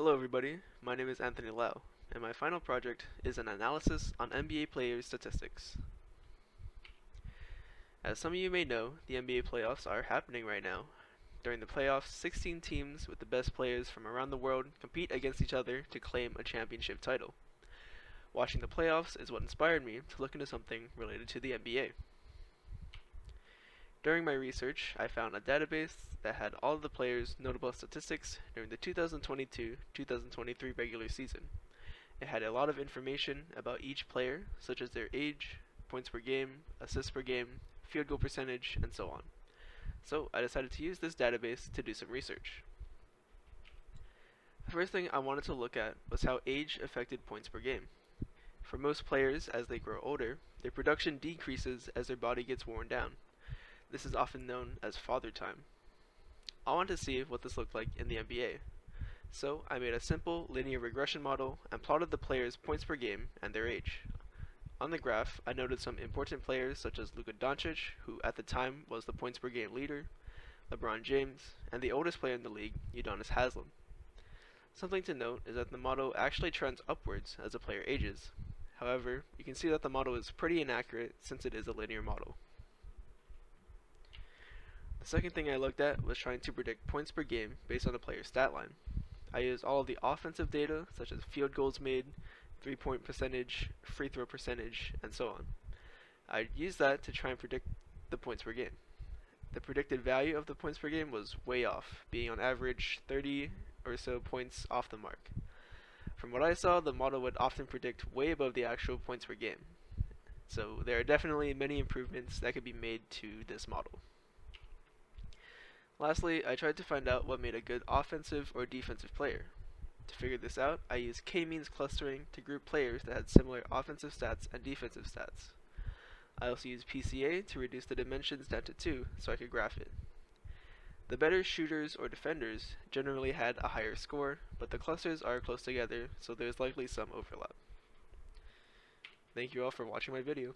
Hello everybody, my name is Anthony Lau, and my final project is an analysis on NBA players' statistics. As some of you may know, the NBA playoffs are happening right now. During the playoffs, 16 teams with the best players from around the world compete against each other to claim a championship title. Watching the playoffs is what inspired me to look into something related to the NBA. During my research, I found a database that had all of the players' notable statistics during the 2022-2023 regular season. It had a lot of information about each player, such as their age, points per game, assists per game, field goal percentage, and so on. So I decided to use this database to do some research. The first thing I wanted to look at was how age affected points per game. For most players, as they grow older, their production decreases as their body gets worn down. This is often known as father time. I wanted to see what this looked like in the NBA. So I made a simple linear regression model and plotted the players' points per game and their age. On the graph, I noted some important players such as Luka Doncic, who at the time was the points per game leader, LeBron James, and the oldest player in the league, Udonis Haslem. Something to note is that the model actually trends upwards as a player ages. However, you can see that the model is pretty inaccurate since it is a linear model. The second thing I looked at was trying to predict points per game based on a player's stat line. I used all of the offensive data, such as field goals made, 3-point percentage, free throw percentage, and so on. I used that to try and predict the points per game. The predicted value of the points per game was way off, being on average 30 or so points off the mark. From what I saw, the model would often predict way above the actual points per game. So there are definitely many improvements that could be made to this model. Lastly, I tried to find out what made a good offensive or defensive player. To figure this out, I used k-means clustering to group players that had similar offensive stats and defensive stats. I also used PCA to reduce the dimensions down to 2 so I could graph it. The better shooters or defenders generally had a higher score, but the clusters are close together, so there's likely some overlap. Thank you all for watching my video.